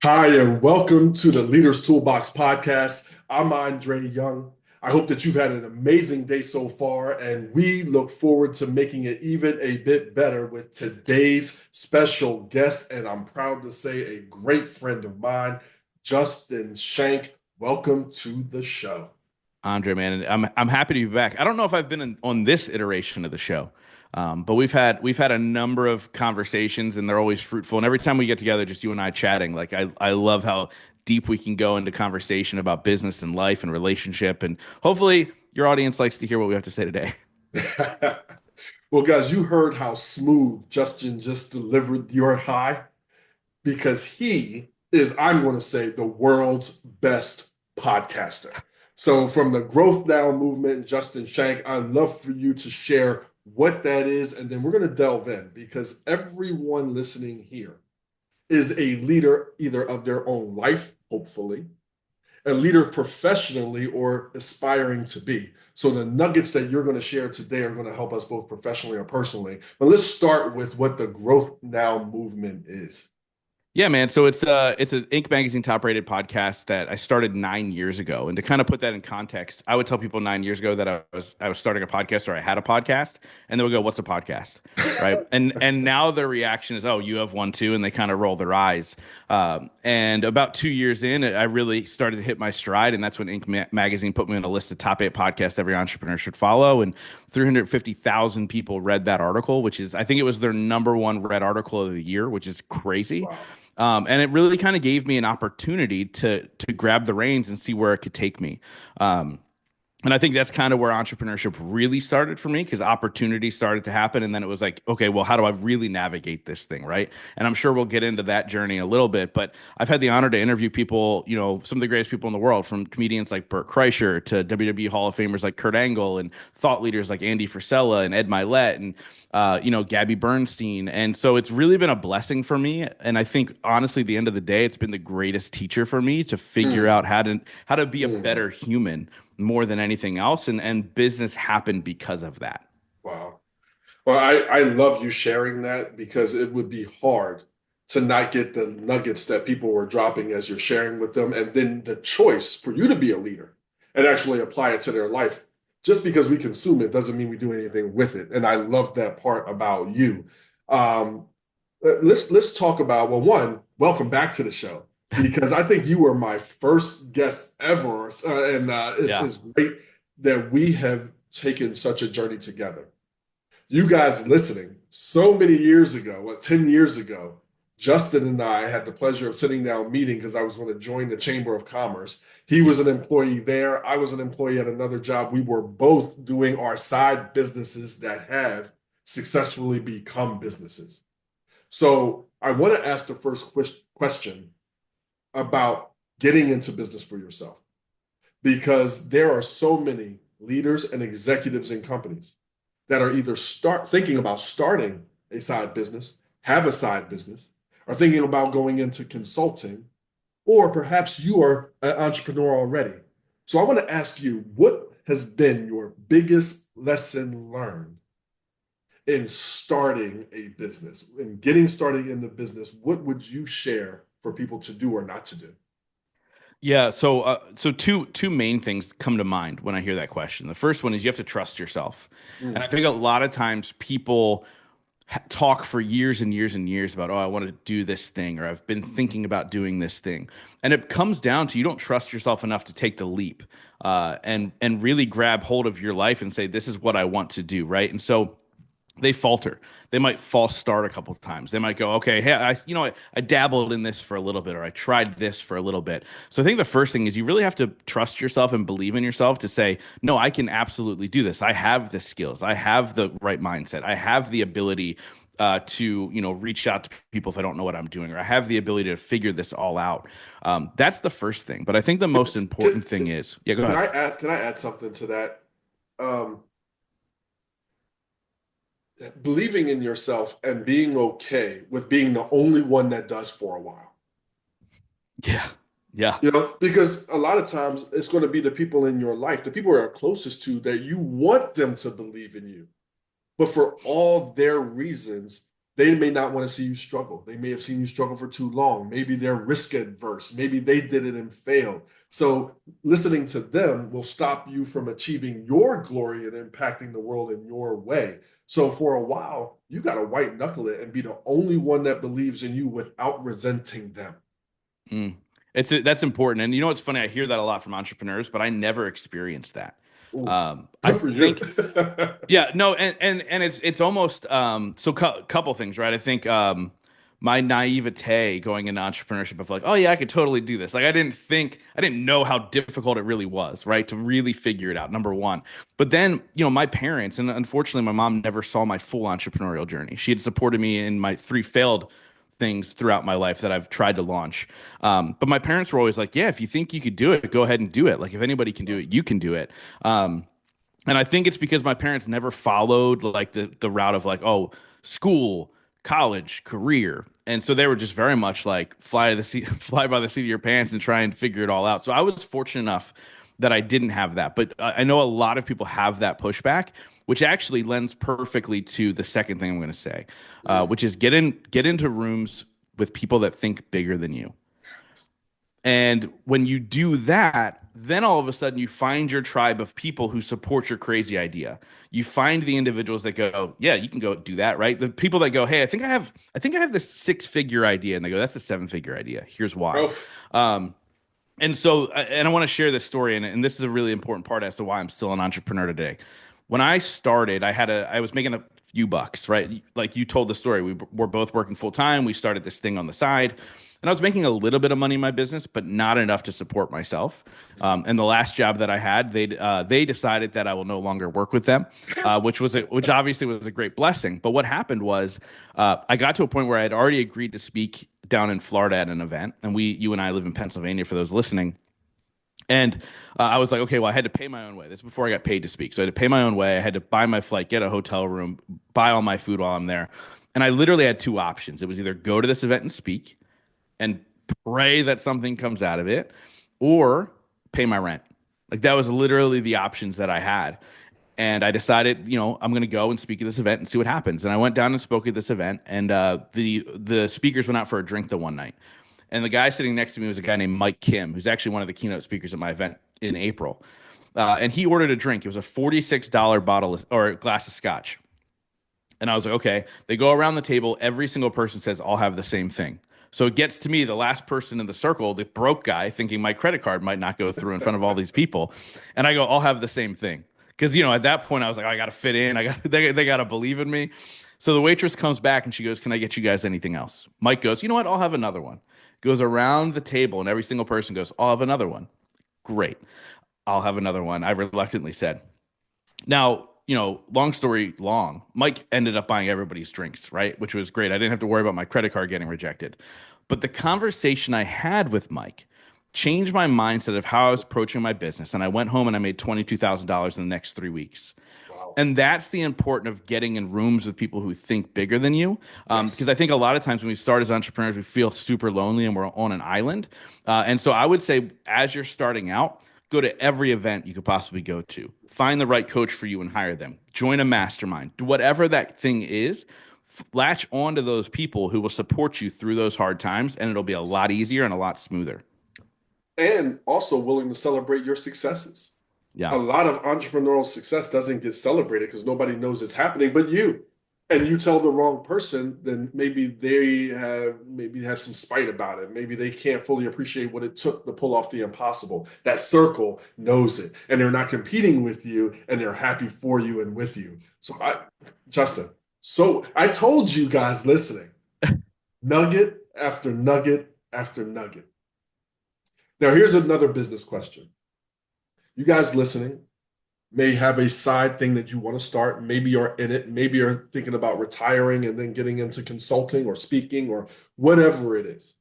Hi, and welcome to the Leaders Toolbox podcast. I'm Andre Young. I hope that you've had an amazing day so far, and we look forward to making it even a bit better with today's special guest. And I'm proud to say a great friend of mine, Justin Schenck. Welcome to the show. Andre, man, and I'm happy to be back. I don't know if I've been on this iteration of the show, but we've had a number of conversations, and they're always fruitful. And every time we get together, just you and I chatting, like I love how deep we can go into conversation about business and life and relationship. And hopefully, your audience likes to hear what we have to say today. Well, guys, you heard how smooth Justin just delivered your high because he is, I'm going to say, the world's best podcaster. So, from the Growth Now movement, Justin Schenck, I'd love for you to share what that is. And then we're going to delve in because everyone listening here is a leader either of their own life, hopefully, a leader professionally or aspiring to be. So the nuggets that you're going to share today are going to help us both professionally or personally. But let's start with what the Growth Now movement is. Yeah, man. So it's an Inc. magazine top rated podcast that I started 9 years ago. And to kind of put that in context, I would tell people 9 years ago that I was starting a podcast or I had a podcast, and they would go, "What's a podcast?" Right? And now their reaction is, "Oh, you have one too," and they kind of roll their eyes. And about 2 years in, I really started to hit my stride, and that's when magazine put me on a list of top 8 podcasts every entrepreneur should follow. And 350,000 people read that article, which is I think it was their number one read article of the year, which is crazy. Wow. And it really kind of gave me an opportunity to grab the reins and see where it could take me. And I think that's kind of where entrepreneurship really started for me because opportunity started to happen. And then it was like, okay, well, how do I really navigate this thing? Right. And I'm sure we'll get into that journey a little bit. But I've had the honor to interview people, some of the greatest people in the world, from comedians like Burt Kreischer to WWE Hall of Famers like Kurt Angle and thought leaders like Andy Frisella and Ed Milet and, Gabby Bernstein. And so it's really been a blessing for me. And I think, honestly, at the end of the day, it's been the greatest teacher for me to figure Mm, out how to be a mm, better human more than anything else, and business happened because of that. wow. Well, I love you sharing that because it would be hard to not get the nuggets that people were dropping as you're sharing with them. And then the choice for you to be a leader and actually apply it to their life. Just because we consume it doesn't mean we do anything with it. And I love that part about you. Um, let's talk about, well, one, welcome back to the show because I think you were my first guest ever, and Yeah. it's great that we have taken such a journey together. You guys listening, so many years ago, 10 years ago, Justin and I had the pleasure of sitting down meeting because I was going to join the Chamber of Commerce. He was an employee there. I was an employee at another job. We were both doing our side businesses that have successfully become businesses. So I want to ask the first question about getting into business for yourself because there are so many leaders and executives in companies that are either start thinking about starting a side business, have a side business, or thinking about going into consulting, or perhaps you are an entrepreneur already. So I want to ask you, what has been your biggest lesson learned in starting a business, in getting started in the business? What would you share for people to do or not to do? Yeah, so two main things come to mind when I hear that question. The first one is you have to trust yourself. And I Mm, think a lot of times people talk for years and years and years about, oh, I want to do this thing, or I've been thinking about doing this thing. And it comes down to you don't trust yourself enough to take the leap, and really grab hold of your life and say, this is what I want to do, right? And so they falter. They might false start a couple of times. They might go, okay, hey, I dabbled in this for a little bit, or I tried this for a little bit. So I think the first thing is you really have to trust yourself and believe in yourself to say, no, I can absolutely do this. I have the skills. I have the right mindset. I have the ability to reach out to people if I don't know what I'm doing, or I have the ability to figure this all out. That's the first thing. But I think the most Can, important thing can, is, yeah, go can ahead. I add? Can I add something to that? Um, Believing in yourself and being okay with being the only one that does for a while. Yeah, yeah. Because a lot of times it's going to be the people in your life, the people who are closest to that you want them to believe in you. But for all their reasons, They may not want to see you struggle. They may have seen you struggle for too long. Maybe they're risk adverse. Maybe they did it and failed. So listening to them will stop you from achieving your glory and impacting the world in your way. So for a while, you got to white knuckle it and be the only one that believes in you without resenting them. Mm. That's important. And you know what's funny? I hear that a lot from entrepreneurs, but I never experienced that. Ooh, I good for you. think, yeah, no, and it's almost couple things, right? I think my naivete going into entrepreneurship of like, oh yeah, I could totally do this. Like I didn't know how difficult it really was, right? To really figure it out, number one. But then, my parents, and unfortunately my mom never saw my full entrepreneurial journey. She had supported me in my three failed things throughout my life that I've tried to launch. But my parents were always like, yeah, if you think you could do it, go ahead and do it. Like if anybody can do it, you can do it. And I think it's because my parents never followed like the route of like, oh, school, college, career. And so they were just very much like fly by the seat of your pants and try and figure it all out. So I was fortunate enough that I didn't have that. But I know a lot of people have that pushback, which actually lends perfectly to the second thing I'm going to say, which is get into rooms with people that think bigger than you. And when you do that, then all of a sudden you find your tribe of people who support your crazy idea. You find the individuals that go, "Yeah, you can go do that," right? The people that go, "Hey, I think I have this six-figure idea," and they go, "That's a seven-figure idea. Here's why." Oh, Um, and I want to share this story, and this is a really important part as to why I'm still an entrepreneur today. When I started, I was making a few bucks, right? Like you told the story, we were both working full time. We started this thing on the side, and I was making a little bit of money in my business, but not enough to support myself. And the last job that I had, they decided that I will no longer work with them, which obviously was a great blessing. But what happened was, I got to a point where I had already agreed to speak down in Florida at an event, and you and I live in Pennsylvania for those listening. And I was like, okay, well, I had to pay my own way. This is before I got paid to speak. So I had to pay my own way. I had to buy my flight, get a hotel room, buy all my food while I'm there. And I literally had two options. It was either go to this event and speak and pray that something comes out of it, or pay my rent. Like that was literally the options that I had. And I decided, I'm going to go and speak at this event and see what happens. And I went down and spoke at this event, and the speakers went out for a drink the one night. And the guy sitting next to me was a guy named Mike Kim, who's actually one of the keynote speakers at my event in April. And he ordered a drink. It was a $46 bottle or glass of scotch. And I was like, okay. They go around the table. Every single person says, I'll have the same thing. So it gets to me, the last person in the circle, the broke guy, thinking my credit card might not go through in front of all these people. And I go, I'll have the same thing. Because, at that point, I was like, I got to fit in. They got to believe in me. So the waitress comes back and she goes, can I get you guys anything else? Mike goes, you know what? I'll have another one. Goes around the table and every single person goes, I'll have another one. Great. I'll have another one. I reluctantly said. Now, long story long, Mike ended up buying everybody's drinks, right? Which was great. I didn't have to worry about my credit card getting rejected. But the conversation I had with Mike changed my mindset of how I was approaching my business. And I went home and I made $22,000 in the next 3 weeks. wow. And that's the importance of getting in rooms with people who think bigger than you. Because Yes. I think a lot of times when we start as entrepreneurs, we feel super lonely and we're on an island. And so I would say, as you're starting out, go to every event you could possibly go to. Find the right coach for you and hire them. Join a mastermind. Do whatever that thing is. Latch on to those people who will support you through those hard times, and it'll be a lot easier and a lot smoother. And also willing to celebrate your successes. Yeah. A lot of entrepreneurial success doesn't get celebrated because nobody knows it's happening but you. And you tell the wrong person, then maybe have some spite about it. Maybe they can't fully appreciate what it took to pull off the impossible. That circle knows it, and they're not competing with you, and they're happy for you and with you. Justin, so I told you guys listening, nugget after nugget after nugget. Now, here's another business question. You guys listening may have a side thing that you want to start. Maybe you're in it. Maybe you're thinking about retiring and then getting into consulting or speaking or whatever it is.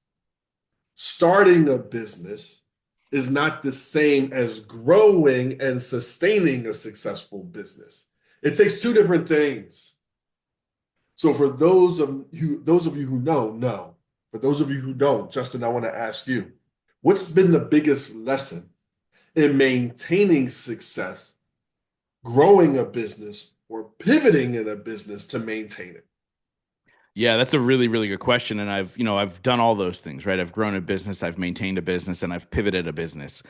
Starting a business is not the same as growing and sustaining a successful business. It takes two different things. So for those of you who know. For those of you who don't, Justin, I want to ask you, what's been the biggest lesson in maintaining success, growing a business, or pivoting in a business to maintain it? Yeah, that's a really, really good question. And I've done all those things, right? I've grown a business, I've maintained a business, and I've pivoted a business.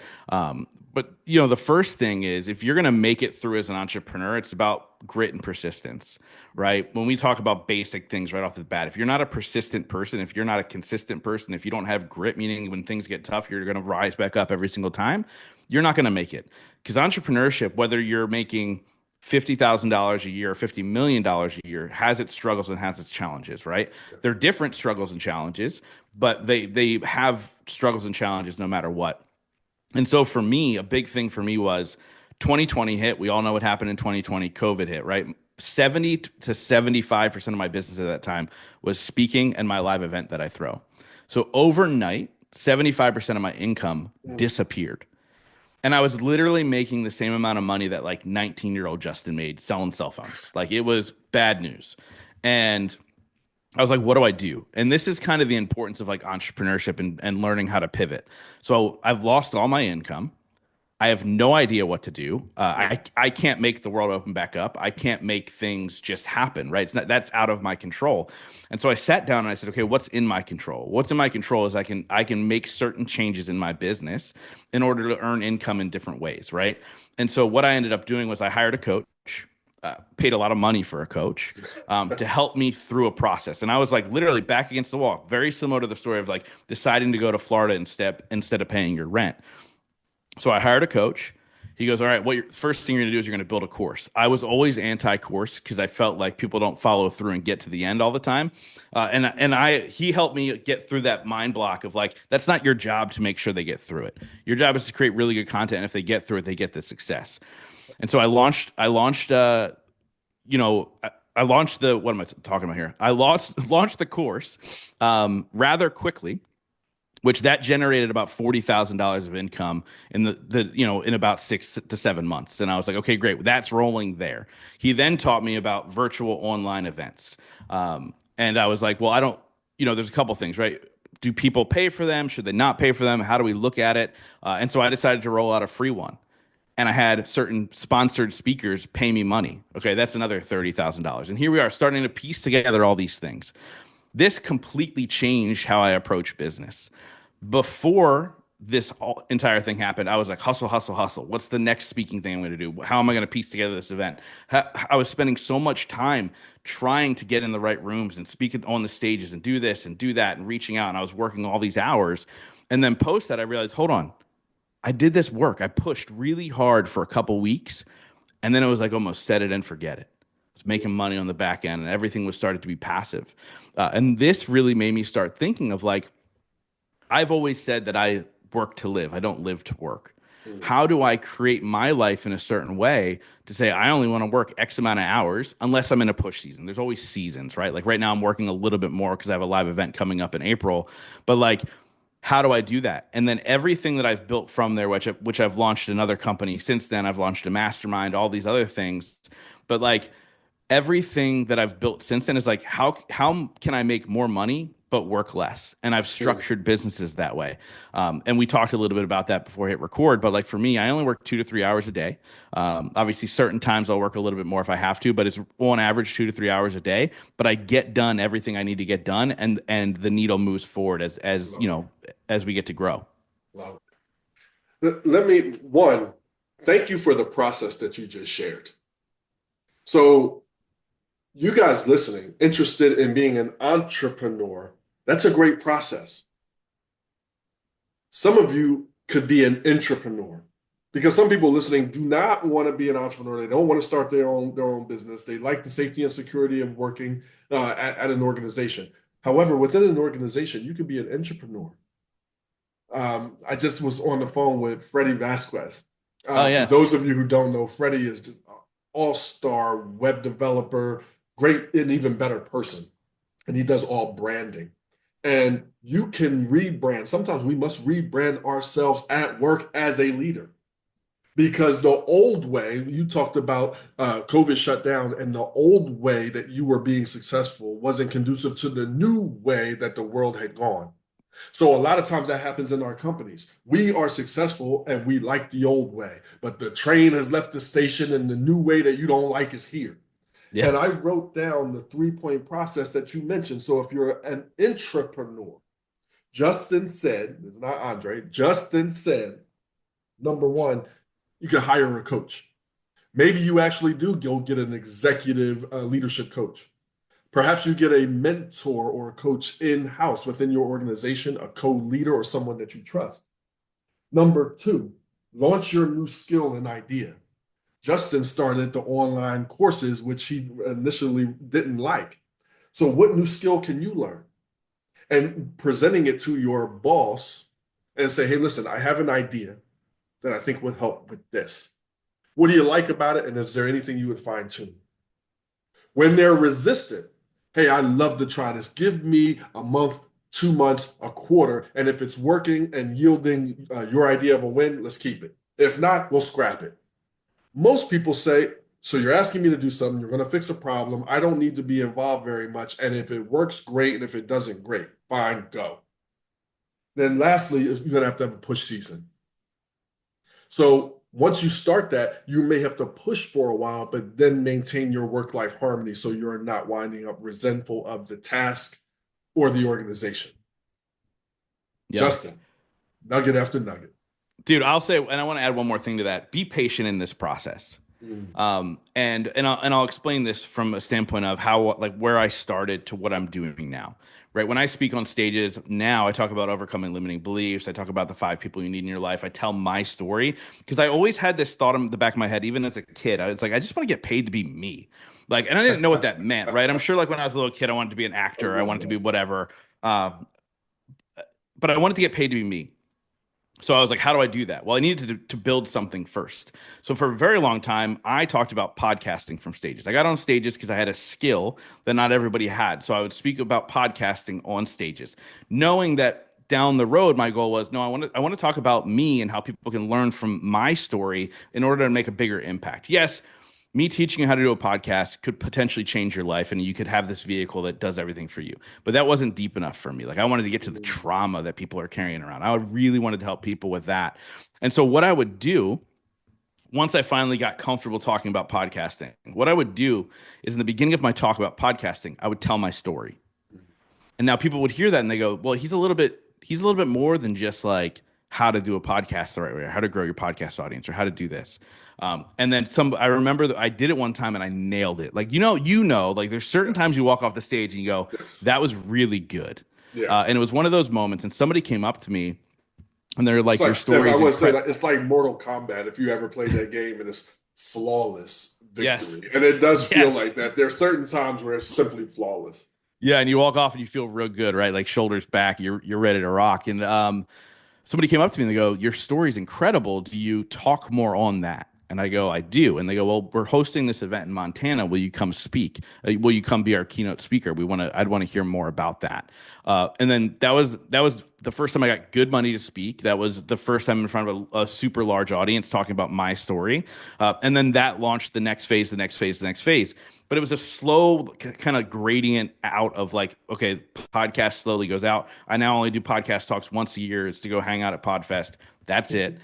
But the first thing is if you're going to make it through as an entrepreneur, it's about grit and persistence, right? When we talk about basic things right off the bat, if you're not a persistent person, if you're not a consistent person, if you don't have grit, meaning when things get tough, you're going to rise back up every single time, you're not going to make it. Because entrepreneurship, whether you're making $50,000 a year or $50 million a year, has its struggles and has its challenges, right? They're different struggles and challenges, but they have struggles and challenges no matter what. And so for me, a big thing for me was 2020 hit. We all know what happened in 2020. COVID hit, right? 70 to 75% of my business at that time was speaking and my live event that I throw. So overnight, 75% of my income Mm. disappeared. And I was literally making the same amount of money that like 19-year-old Justin made selling cell phones. Like it was bad news. And I was like, what do I do? And this is kind of the importance of like entrepreneurship and learning how to pivot. So I've lost all my income. I have no idea what to do. I can't make the world open back up. I can't make things just happen, right? That's out of my control. And so I sat down and I said, okay, what's in my control? What's in my control is I can make certain changes in my business in order to earn income in different ways, right? And so what I ended up doing was I hired a coach. Paid a lot of money for a coach to help me through a process, and I was like literally back against the wall, very similar to the story of like deciding to go to Florida instead of paying your rent. So I hired a coach. He goes, all right, what your first thing you're gonna do is you're gonna build a course. I was always anti-course because I felt like people don't follow through and get to the end all the time. And he helped me get through that mind block of like, that's not your job to make sure they get through it. Your job is to create really good content. And if they get through it, they get the success. And so I launched what am I talking about here? I launched the course rather quickly, which that generated about $40,000 of income in about 6 to 7 months. And I was like, okay, great, that's rolling there. He then taught me about virtual online events, and I was like, well, I don't, there's a couple things, right? Do people pay for them? Should they not pay for them? How do we look at it? And so I decided to roll out a free one. And I had certain sponsored speakers pay me money. Okay, that's another $30,000. And here we are starting to piece together all these things. This completely changed how I approach business. Before this entire thing happened, I was like, hustle, hustle, hustle. What's the next speaking thing I'm going to do? How am I going to piece together this event? I was spending so much time trying to get in the right rooms and speak on the stages and do this and do that and reaching out. And I was working all these hours. And then post that, I realized, hold on, I did this work. I pushed really hard for a couple weeks. And then it was like almost set it and forget it. I was making money on the back end and everything was started to be passive. And this really made me start thinking of like, I've always said that I work to live, I don't live to work. Mm. How do I create my life in a certain way to say I only want to work X amount of hours unless I'm in a push season? There's always seasons, right? Like right now, I'm working a little bit more because I have a live event coming up in April. But like, how do I do that? And then everything that I've built from there, which I've launched another company since then, I've launched a mastermind, all these other things. But like everything that I've built since then is like how can I make more money but work less? And I've Mm. structured businesses that way. And we talked a little bit about that before I hit record. But like for me, I only work 2 to 3 hours a day. Obviously, certain times I'll work a little bit more if I have to, but it's on average 2 to 3 hours a day. But I get done everything I need to get done, and the needle moves forward as Love it. as we get to grow. Love it. Let me, one, thank you for the process that you just shared. So, you guys listening, interested in being an entrepreneur, that's a great process. Some of you could be an entrepreneur because some people listening do not want to be an entrepreneur. They don't want to start their own business. They like the safety and security of working at an organization. However, within an organization, you can be an entrepreneur. I just was on the phone with Freddie Vasquez. Oh For yeah. those of you who don't know, Freddie is just an all-star web developer, great and even better person, and he does all branding. And you can rebrand. Sometimes we must rebrand ourselves at work as a leader because the old way you talked about COVID shut down, and the old way that you were being successful wasn't conducive to the new way that the world had gone. So a lot of times that happens in our companies. We are successful and we like the old way, but the train has left the station and the new way that you don't like is here. Yeah. And I wrote down the 3 point process that you mentioned. So if you're an entrepreneur, Justin said, it's not Andre, Justin said, number one, you can hire a coach. Maybe you actually do go get an executive leadership coach. Perhaps you get a mentor or a coach in house within your organization, a co leader or someone that you trust. Number two, launch your new skill and idea. Justin started the online courses, which he initially didn't like. So, what new skill can you learn? And presenting it to your boss and say, hey, listen, I have an idea that I think would help with this. What do you like about it? And is there anything you would fine tune? When they're resistant, hey, I'd love to try this. Give me a month, 2 months, a quarter. And if it's working and yielding your idea of a win, let's keep it. If not, we'll scrap it. Most people say, so you're asking me to do something, you're going to fix a problem. I don't need to be involved very much. And if it works, great. And if it doesn't, great. Fine, go. Then lastly, you're going to have a push season. So once you start that, you may have to push for a while, but then maintain your work-life harmony so you're not winding up resentful of the task or the organization. Yeah. Justin, nugget after nugget. Dude, I'll say, and I want to add one more thing to that. Be patient in this process. Mm. And I'll explain this from a standpoint of how like where I started to what I'm doing now. Right. When I speak on stages now, I talk about overcoming limiting beliefs. I talk about the 5 people you need in your life. I tell my story because I always had this thought in the back of my head, even as a kid. I was like, I just want to get paid to be me. Like, and I didn't know what that meant. Right. I'm sure like when I was a little kid, I wanted to be an I actor. I love wanted to be that. whatever. Uh, but I wanted to get paid to be me. So I was like, how do I do that? Well, I needed to build something first. So for a very long time, I talked about podcasting from stages. I got on stages because I had a skill that not everybody had. So I would speak about podcasting on stages, knowing that down the road, my goal was no, I want to talk about me and how people can learn from my story in order to make a bigger impact. Yes, me teaching you how to do a podcast could potentially change your life and you could have this vehicle that does everything for you. But that wasn't deep enough for me. Like I wanted to get to the Mm. trauma that people are carrying around. I really wanted to help people with that. And so what I would do once I finally got comfortable talking about podcasting, what I would do is in the beginning of my talk about podcasting, I would tell my story. And now people would hear that and they go, "Well, he's a little bit more than just like how to do a podcast the right way, or how to grow your podcast audience, or how to do this." And then I remember that I did it one time and I nailed it. Like like there's certain times you Yes. walk off the stage and you go, Yes. "That was really good." Yeah. And it was one of those moments, and somebody came up to me and they're It's like, "Your like, if story I is want to say incredible." that, it's like Mortal Kombat. If you ever played that game and it's flawless Yes, victory. And it does feel yes. like that. There are certain times where it's simply flawless. Yeah, and you walk off and you feel real good, right? Like shoulders back, you're ready to rock. And somebody came up to me and they go, "Your story's incredible. Do you talk more on that?" And I go, "I do." And they go, "Well, we're hosting this event in Montana. Will you come speak? Will you come be our keynote speaker? I'd want to hear more about that." And then that was the first time I got good money to speak. That was the first time in front of a super large audience talking about my story. And then that launched the next phase, the next phase, the next phase. But it was a slow kind of gradient out of like, okay, podcast slowly goes out. I now only do podcast talks once a year. It's to go hang out at Podfest. That's it.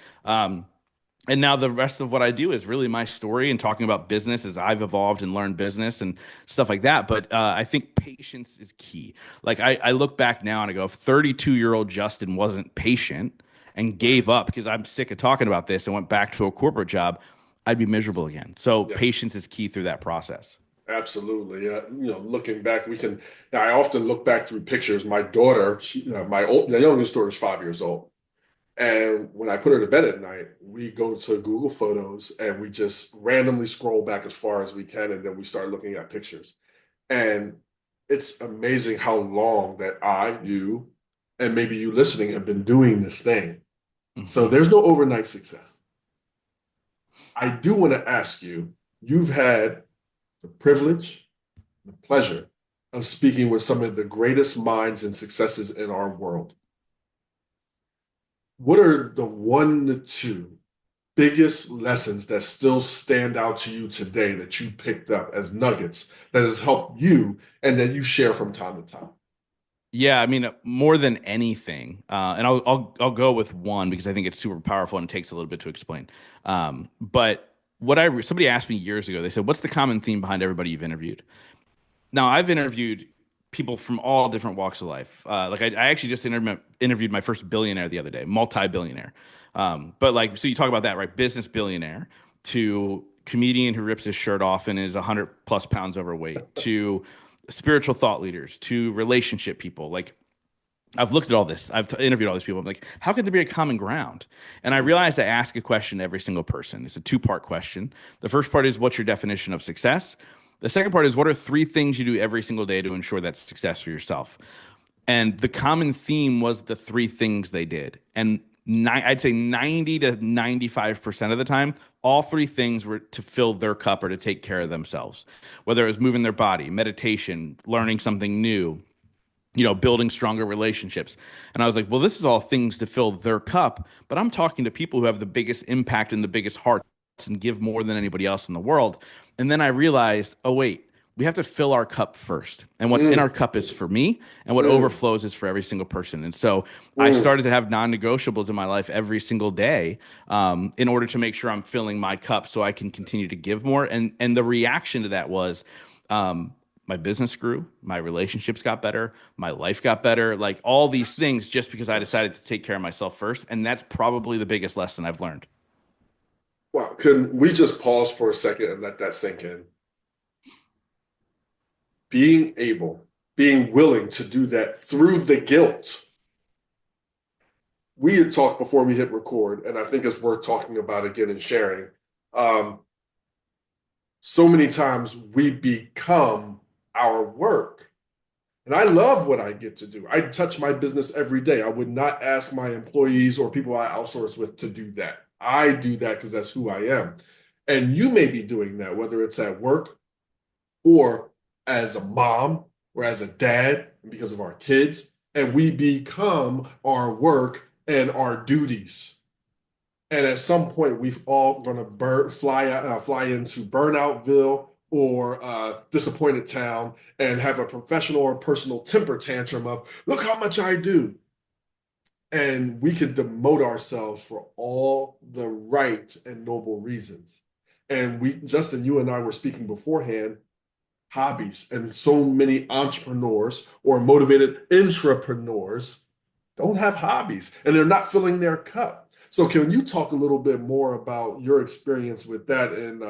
And now the rest of what I do is really my story and talking about business as I've evolved and learned business and stuff like that. But I think patience is key. Like I look back now and I go, if 32-year-old Justin wasn't patient and Right. gave up because I'm sick of talking about this and went back to a corporate job, I'd be miserable again. So Yes. patience is key through that process. Absolutely. Looking back, I often look back through pictures. My daughter, the youngest daughter is 5 years old. And when I put her to bed at night, we go to Google Photos and we just randomly scroll back as far as we can. And then we start looking at pictures. And it's amazing how long that you, and maybe you listening have been doing this thing. So Hmm. there's no overnight success. I do want to ask you, you've had the privilege, the pleasure of speaking with some of the greatest minds and successes in our world. What are the 1 to 2 biggest lessons that still stand out to you today that you picked up as nuggets that has helped you and that you share from time to time? Yeah, I mean, more than anything, and I'll go with one because I think it's super powerful and it takes a little bit to explain. But somebody asked me years ago, they said, what's the common theme behind everybody you've interviewed? Now, I've interviewed people from all different walks of life. Like I actually just interviewed my first billionaire the other day, multi-billionaire. But like, so you talk about that, right? Business billionaire to comedian who rips his shirt off and is 100 plus pounds overweight to spiritual thought leaders to relationship people. Like I've looked at all this. I've interviewed all these people. I'm like, how could there be a common ground? And I realized I ask a question to every single person. It's a two-part question. The first part is, what's your definition of success? The second part is, what are three things you do every single day to ensure that's success for yourself? And the common theme was the three things they did. And I'd say 90 to 95% of the time, all three things were to fill their cup or to take care of themselves, whether it was moving their body, meditation, learning something new, building stronger relationships. And I was like, well, this is all things to fill their cup, but I'm talking to people who have the biggest impact and the biggest hearts and give more than anybody else in the world. And then I realized, oh, wait, we have to fill our cup first. And what's in Mm, our cup is for me, and what mm, overflows is for every single person. And so I mm. started to have non negotiables in my life every single day in order to make sure I'm filling my cup so I can continue to give more. And the reaction to that was, um, my business grew, my relationships got better, my life got better, like all these Yes, things just because I yes. decided to take care of myself first. And that's probably the biggest lesson I've learned. Wow. Can we just pause for a second and let that sink in? Being able, being willing to do that through the guilt. We had talked before we hit record, and I think it's worth talking about again and sharing. Um, so many times we become our work. And I love what I get to do. I touch my business every day. I would not ask my employees or people I outsource with to do that. I do that because that's who I am. And you may be doing that, whether it's at work or as a mom or as a dad, because of our kids. And we become our work and our duties. And at some point, we've all going to fly into Burnoutville or Disappointed Town and have a professional or personal temper tantrum of, look how much I do. And we can demote ourselves for all the right and noble reasons. And Justin, you and I were speaking beforehand, hobbies, and so many entrepreneurs or motivated intrapreneurs don't have hobbies and they're not filling their cup. So, can you talk a little bit more about your experience with that and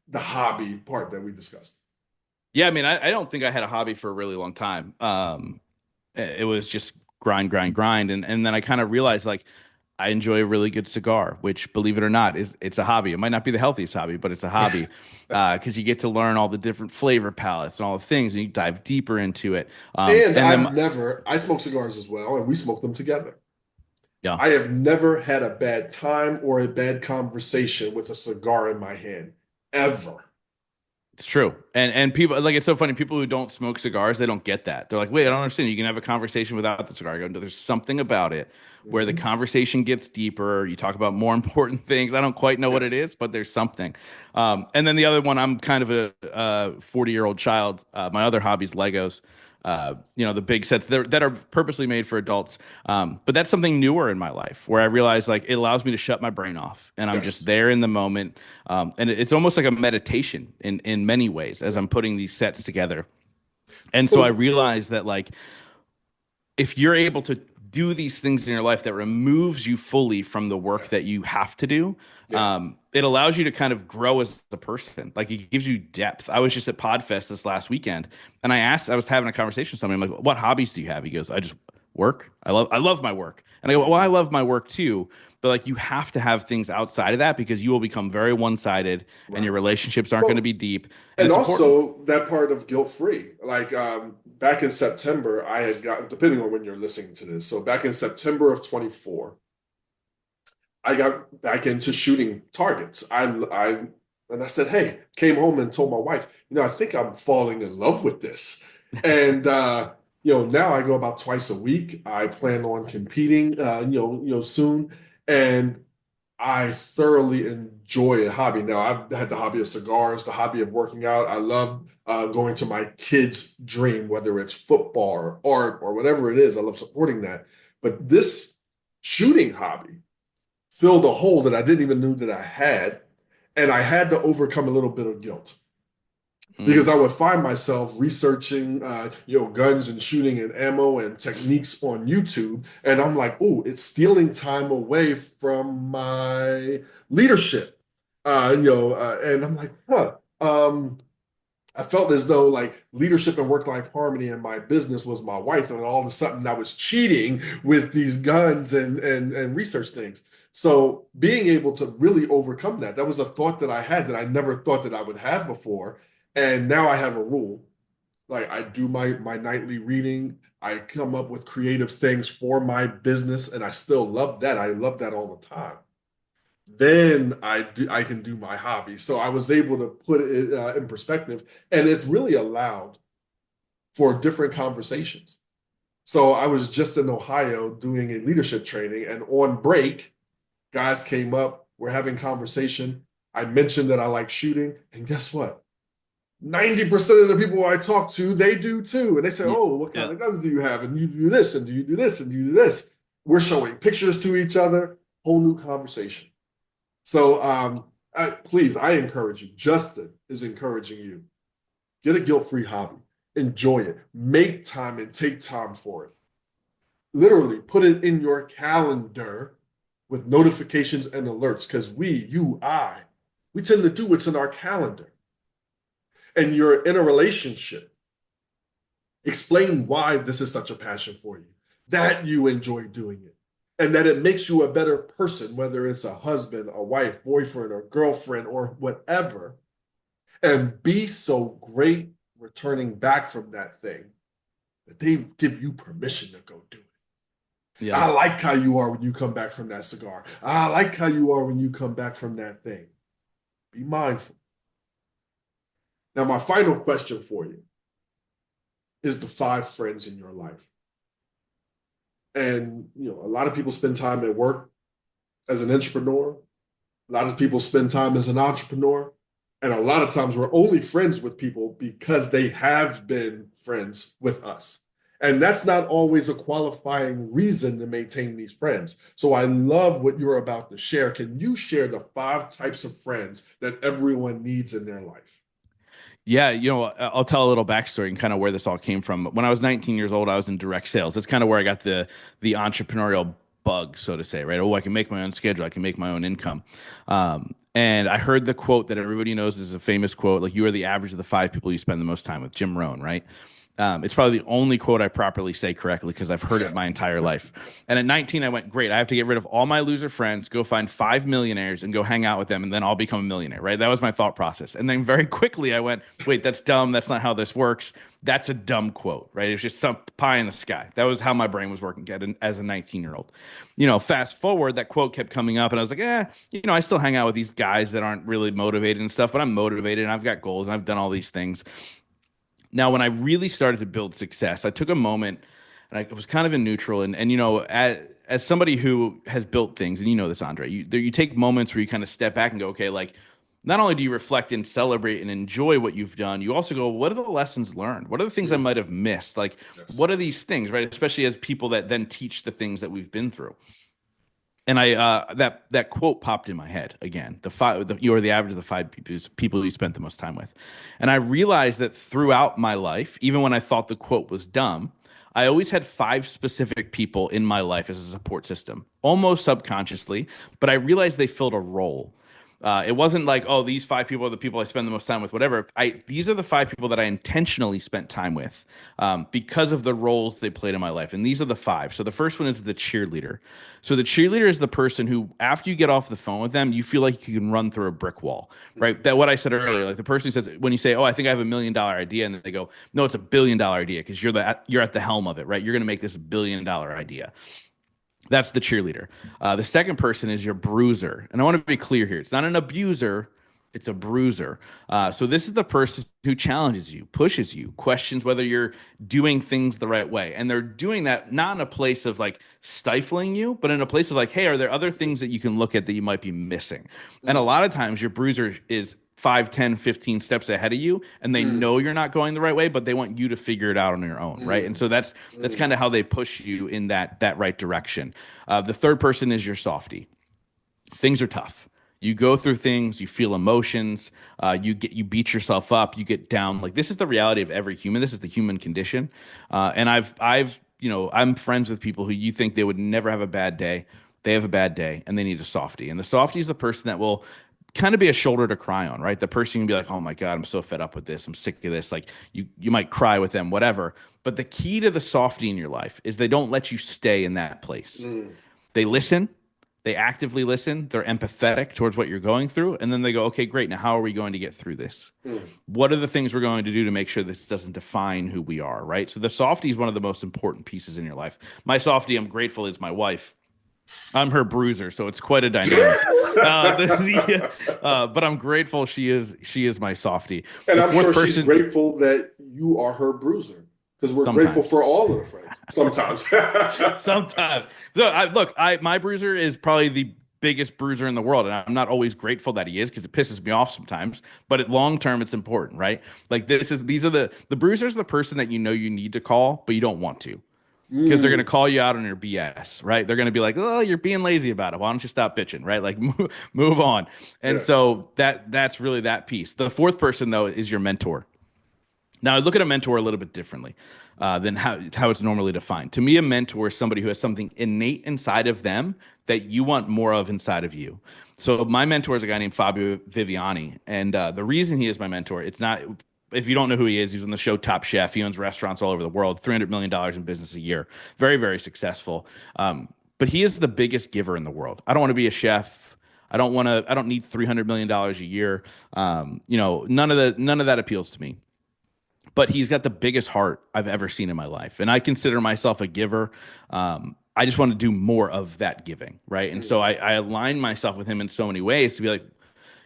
the hobby part that we discussed? Yeah, I mean, I don't think I had a hobby for a really long time. It was just grind, grind, grind, and then I kind of realized like I enjoy a really good cigar, which, believe it or not, it's a hobby. It might not be the healthiest hobby, but it's a hobby because you get to learn all the different flavor palettes and all the things, and you dive deeper into it. And And then I smoke cigars as well, and we smoke them together. yeah, I have never had a bad time or a bad conversation with a cigar in my hand, ever. it's true. And people like it's so funny. People who don't smoke cigars, they don't get that. They're like, wait, I don't understand. You can have a conversation without the cigar. I go, no, there's something about it where the Mhm. conversation gets deeper. You talk about more important things. I don't quite know what it Yes. is, but there's something. And then the other one, I'm kind of a 40-year-old child. My other hobby is Legos. The big sets that are purposely made for adults. But that's something newer in my life where I realize like it allows me to shut my brain off and I'm just Yes. there in the moment. And it's almost like a meditation in many ways as Yeah. I'm putting these sets together. And so I Well, realized that like if you're able to do these things in your life that removes you fully from the work yeah. that you have to do, Yeah. it allows you to kind of grow as a person. Like it gives you depth. I was just at Podfest this last weekend, and I was having a conversation with somebody. I'm like, "What hobbies do you have?" He goes, "I just work. I love my work." And I go, "Well, I Mhm. love my work too." But like you have to have things outside of that because you will become very one-sided and Right. your relationships aren't going to Well, be deep. And and it's important. also that part of guilt free. Like back in September, I had got, depending on when you're listening to this, so back in September of 24, I got back into shooting targets. And I said, hey, came home and told my wife, I think I'm falling in love with this. And now I go about twice a week. I plan on competing, soon. And I thoroughly enjoy a hobby. Now, I've had the hobby of cigars, the hobby of working out. I love going to my kids' dream, whether it's football or art or whatever it is. I love supporting that. But this shooting hobby filled a hole that I didn't even know that I had. And I had to overcome a little bit of guilt because Mm. I would find myself researching, guns and shooting and ammo and techniques on YouTube, and I'm like, oh, it's stealing time away from my leadership, and I'm like, huh. I felt as though like leadership and work-life harmony in my business was my wife, and all of a sudden I was cheating with these guns and research things. So being able to really overcome that, that was a thought that I had that I never thought that I would have before. And now I have a rule. Like I do my nightly reading. I come up with creative things for my business, and I still love that. I love that all the time. Then I can do my hobby. So I was able to put it in perspective, and it's really allowed for different conversations. So I was just in Ohio doing a leadership training, and on break, guys came up, we're having conversation. I mentioned that I like shooting, and guess what? 90% of the people I talk to, they do too. And they say, Yeah. oh, what kind Yeah. of guns do you have? And you do this, and do you do this, and do you do this? We're showing pictures to each other, whole new conversation. So please, I encourage you. Justin is encouraging you. Get a guilt-free hobby. Enjoy it. Make time and take time for it. Literally, put it in your calendar with notifications and alerts because we tend to do what's in our calendar. And you're in a relationship. Explain why this is such a passion for you, that you enjoy doing it, and that it makes you a better person, whether it's a husband, a wife, boyfriend, or girlfriend, or whatever. And be so great returning back from that thing that they give you permission to go do it. Yeah. I like how you are when you come back from that cigar. I like how you are when you come back from that thing. Be mindful. Now, my final question for you is the five friends in your life. And a lot of people spend time at work as an entrepreneur. A lot of people spend time as an entrepreneur. And a lot of times we're only friends with people because they have been friends with us. And that's not always a qualifying reason to maintain these friends. So I love what you're about to share. Can you share the five types of friends that everyone needs in their life? Yeah, I'll tell a little backstory and kind of where this all came from. When I was 19 years old, I was in direct sales. That's kind of where I got the entrepreneurial bug, so to say, right? Oh, I can make my own schedule. I can make my own income. And I heard the quote that everybody knows is a famous quote, like you are the average of the five people you spend the most time with, Jim Rohn, right? It's probably the only quote I properly say correctly because I've heard it my entire life. And at 19, I went, great. I have to get rid of all my loser friends, go find five millionaires and go hang out with them, and then I'll become a millionaire, right? That was my thought process. And then very quickly, I went, wait, that's dumb. That's not how this works. That's a dumb quote, right? It's just some pie in the sky. That was how my brain was working as a 19-year-old. Fast forward, that quote kept coming up, and I was like, I still hang out with these guys that aren't really motivated and stuff, but I'm motivated and I've got goals and I've done all these things. Now, when I really started to build success, I took a moment and I was kind of in neutral. And as somebody who has built things, and you know this, Andre, you take moments where you kind of step back and go, okay, like not only do you reflect and celebrate and enjoy what you've done, you also go, what are the lessons learned? What are the things I Mm, might have missed? Like, yes. what are these things, right? Especially as people that then teach the things that we've been through. And I that quote popped in my head again. You are the average of the five people you spent the most time with, and I realized that throughout my life, even when I thought the quote was dumb, I always had five specific people in my life as a support system, almost subconsciously. But I realized they filled a role. It wasn't like, oh, these five people are the people I spend the most time with, whatever. These are the five people that I intentionally spent time with because of the roles they played in my life. And these are the five. So the first one is the cheerleader. So the cheerleader is the person who, after you get off the phone with them, you feel like you can run through a brick wall, right? Mm, That what I said earlier, like the person who says, when you say, oh, I think I have $1 million idea, and then they go, no, it's $1 billion idea because you're at the helm of it, right? You're going to make this $1 billion idea. That's the cheerleader. The second person is your bruiser. And I want to be clear here. It's not an abuser, it's a bruiser. So this is the person who challenges you, pushes you, questions whether you're doing things the right way. And they're doing that not in a place of like stifling you, but in a place of like, hey, are there other things that you can look at that you might be missing? And a mm, lot of times your bruiser is 5, 10, 15 steps ahead of you, and they mm, know you're not going the right way, but they want you to figure it out on your own, right? And mm, so that's mm, kind of how they push you in that right direction. The third person is your softie. Things are tough. You go through things, you feel emotions, you beat yourself up, you get down. Like this is the reality of every human. This is the human condition. And I'm friends with people who you think they would never have a bad day. They have a bad day and they need a softie. And the softie is the person that will kind of be a shoulder to cry on, right? The person can be like, "Oh my God, I'm so fed up with this. I'm sick of this." Like you might cry with them, whatever. But the key to the softie in your life is they don't let you stay in that place. Mm, They listen, they actively listen, they're empathetic towards what you're going through, and then they go, "Okay, great. Now how are we going to get through this? mm. What are the things we're going to do to make sure this doesn't define who we are?" Right? So the softie is one of the most important pieces in your life. My softie, I'm grateful, is my wife. I'm her bruiser, so it's quite a dynamic. But I'm grateful she is my softie. And The I'm fourth sure she's person, grateful that you are her bruiser because we're grateful sometimes, for all of the friends. Sometimes. sometimes. So I my bruiser is probably the biggest bruiser in the world, and I'm not always grateful that he is because it pisses me off sometimes. But at long term, it's important, right? Like these are the bruiser's the person that you know you need to call, but you don't want to because they're going to Mm, call you out on your BS, right? They're going to be like, "Oh, you're being lazy about it. Why don't you stop bitching?" Right? Like move on. And yeah. so that's really that piece. The fourth person though is your mentor. Now, I look at a mentor a little bit differently than how it's normally defined. To me, a mentor is somebody who has something innate inside of them that you want more of inside of you. So, my mentor is a guy named Fabio Viviani, and the reason he is my mentor, it's not. If you don't know who he is, he's on the show Top Chef. He owns restaurants all over the world, $300 million in business a year, very, very successful. But he is the biggest giver in the world. I don't want to be a chef. I don't want to. I don't need $300 million a year. None of that appeals to me, but he's got the biggest heart I've ever seen in my life. And I consider myself a giver. I just want to do more of that giving, right? And so Mm, I align myself with him in so many ways to be like,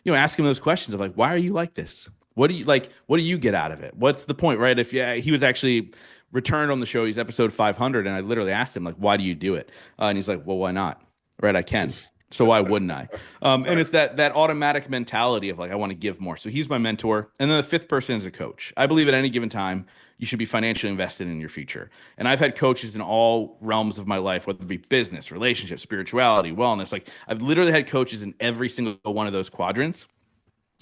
ask him those questions of like, why are you like this? What do you like? What do you get out of it? What's the point, right? If yeah, he was actually returned on the show, he's episode 500, and I literally asked him like, why do you do it? And he's like, well, why not? Right? I can. So why wouldn't I? And it's that automatic mentality of like I want to give more. So he's my mentor, and then the fifth person is a coach. I believe at any given time you should be financially invested in your future. And I've had coaches in all realms of my life, whether it be business, relationships, spirituality, wellness. Like I've literally had coaches in every single one of those quadrants.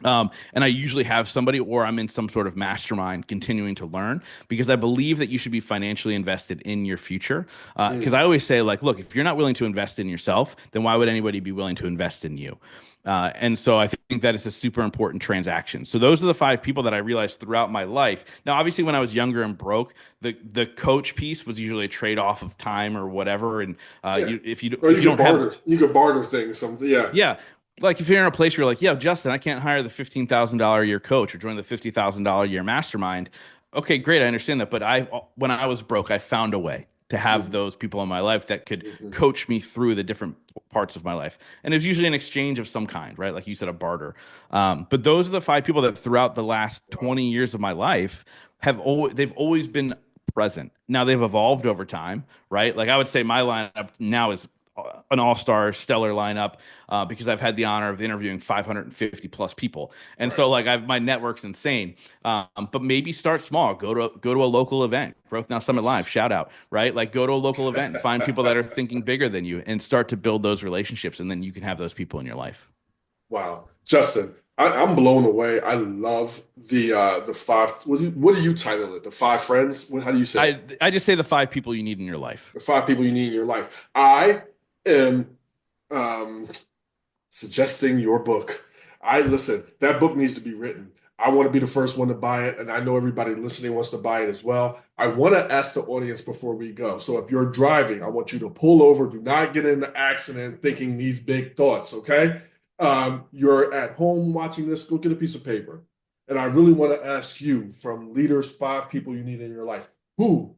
And I usually have somebody, or I'm in some sort of mastermind continuing to learn because I believe that you should be financially invested in your future. Because mm. I always say, like, look, if you're not willing to invest in yourself, then why would anybody be willing to invest in you? And so I think that is a super important transaction. So those are the five people that I realized throughout my life. Now, obviously, when I was younger and broke, the coach piece was usually a trade off of time or whatever. And Yeah. Or if you you could don't have barter. You could barter things. Some, yeah. yeah. Like if you're in a place where you're like, yeah, Justin, I can't hire the $15,000 a year coach or join the $50,000 a year mastermind. Okay, great. I understand that. But when I was broke, I found a way to have Hmm. those people in my life that could Hmm. coach me through the different parts of my life. And it was usually an exchange of some kind, right? Like you said, a barter. But those are the five people that throughout the last Wow. 20 years of my life they've always been present. Now they've evolved over time, right? Like I would say my lineup now is an all-star stellar lineup because I've had the honor of interviewing 550 plus people. And Right. so like my network's insane. But maybe start small, go to a local event, Growth Now Summit Live, Yes. shout out, right? Like go to a local event and find people that are thinking bigger than you and start to build those relationships. And then you can have those people in your life. Wow. Justin, I'm blown away. I love the five. What do you title it? The five friends? How do you say it? I just say the five people you need in your life. The five people you need in your life. I am um, suggesting your book. I listen, that book needs to be written. I want to be the first one to buy it, and I know everybody listening wants to buy it as well. I want to ask the audience before we go. So if you're driving, I want you to pull over. Do not get in the accident thinking these big thoughts, okay? You're at home watching this, go get a piece of paper. And I really want to ask you, from leaders, five people you need in your life, who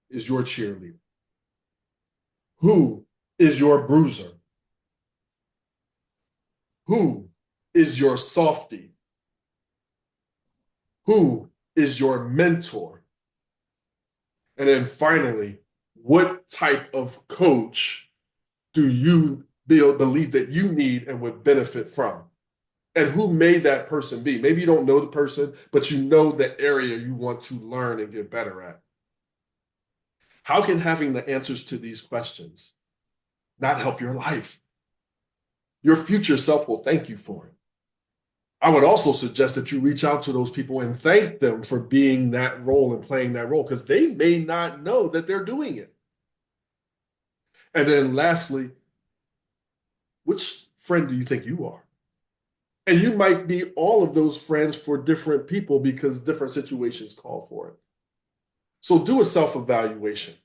is your cheerleader? Who is your bruiser? Who is your softie? Who is your mentor? And then finally, what type of coach do you believe that you need and would benefit from? And who may that person be? Maybe you don't know the person, but you know the area you want to learn and get better at. How can having the answers to these questions not help your life? Your future self will thank you for it. I would also suggest that you reach out to those people and thank them for being that role and playing that role because they may not know that they're doing it. And then lastly, which friend do you think you are? And you might be all of those friends for different people because different situations call for it. So do a self-evaluation.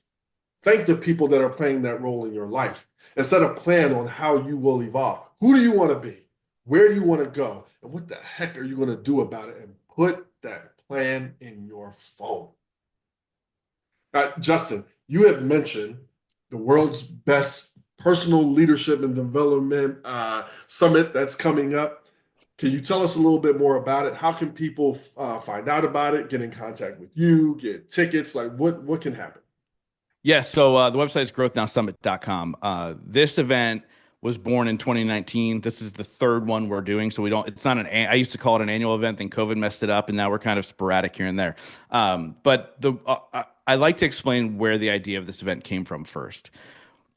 Thank the people that are playing that role in your life and set a plan on how you will evolve. Who do you want to be? Where you want to go? And what the heck are you going to do about it? And put that plan in your phone. Justin, you have mentioned the world's best personal leadership and development summit that's coming up. Can you tell us a little bit more about it? How can people find out about it, get in contact with you, get tickets? Like what can happen? Yes. So the website is growthnowsummit.com. This event was born in 2019. This is the third one we're doing. So it's not I used to call it an annual event, then COVID messed it up, and now we're kind of sporadic here and there. I like to explain where the idea of this event came from first.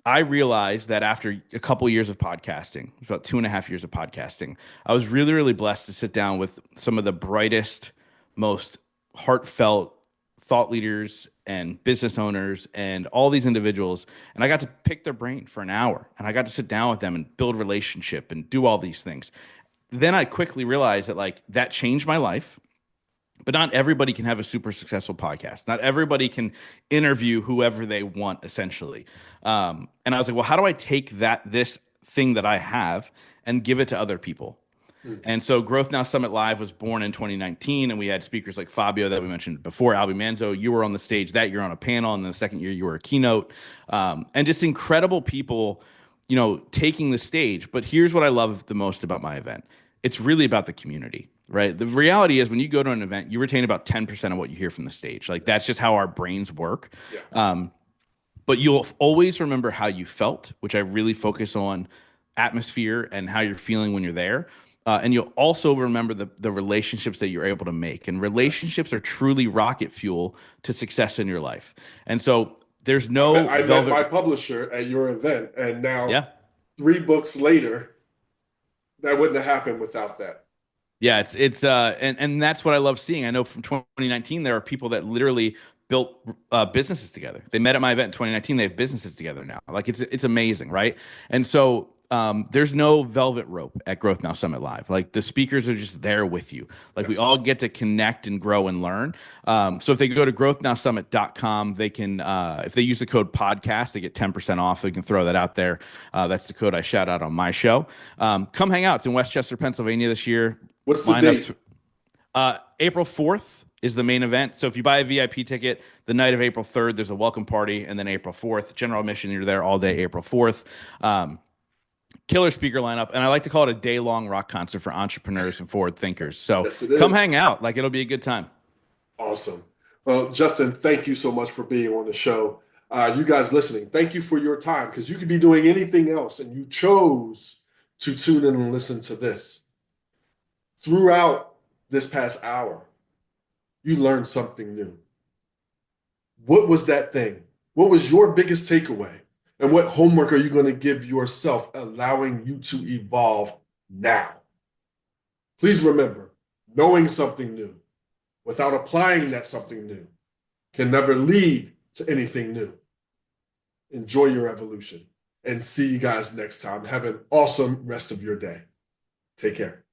I realized that after a couple years of podcasting, about 2.5 years of podcasting, I was really, really blessed to sit down with some of the brightest, most heartfelt thought leaders and business owners and all these individuals. And I got to pick their brain for an hour and I got to sit down with them and build relationship and do all these things. Then I quickly realized that that changed my life. But not everybody can have a super successful podcast. Not everybody can interview whoever they want, essentially. And I was like, well, how do I take this thing that I have and give it to other people? And so Growth Now Summit Live was born in 2019, and we had speakers like Fabio that we mentioned before, Albie Manzo. You were on the stage that year on a panel, and the second year you were a keynote, and just incredible people, taking the stage. But here's what I love the most about my event: it's really about the community. Right. The reality is when you go to an event, you retain about 10% of what you hear from the stage. Like that's just how our brains work. Yeah. But you'll always remember how you felt, which I really focus on atmosphere and how you're feeling when you're there. And you'll also remember the relationships that you're able to make. And relationships are truly rocket fuel to success in your life. And so there's no I met my publisher at your event, and now Yeah. 3 books later, that wouldn't have happened without that. Yeah, and that's what I love seeing. I know from 2019 there are people that literally built businesses together. They met at my event in 2019. They have businesses together now. Like it's amazing, right? And so there's no velvet rope at Growth Now Summit Live. Like the speakers are just there with you. Like we all get to connect and grow and learn. So if they go to growthnowsummit.com, they can, if they use the code podcast, they get 10% off. They can throw that out there. That's the code I shout out on my show. Come hang out. It's in Westchester, Pennsylvania this year. What's the date? April 4th is the main event. So if you buy a VIP ticket, the night of April 3rd, there's a welcome party, and then April 4th, general admission, you're there all day April 4th. Killer speaker lineup, and I like to call it a day-long rock concert for entrepreneurs and forward thinkers. So Yes, come hang out. Like it'll be a good time. Awesome. Well, Justin, thank you so much for being on the show. You guys listening, thank you for your time because you could be doing anything else, and you chose to tune in and listen to this. Throughout this past hour, you learned something new. What was that thing? What was your biggest takeaway? And what homework are you going to give yourself, allowing you to evolve now? Please remember, knowing something new without applying that something new can never lead to anything new. Enjoy your evolution and see you guys next time. Have an awesome rest of your day. Take care.